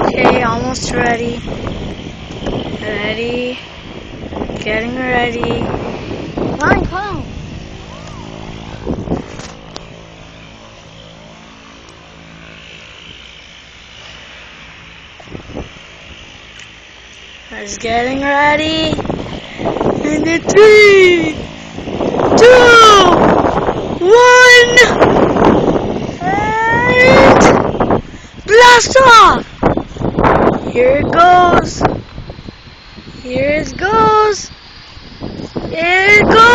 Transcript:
Okay, almost ready. Ready. Getting ready. Come on. It's getting ready. And in 3, 2, 1, and blast off! Here it goes. Here it goes. Here it goes.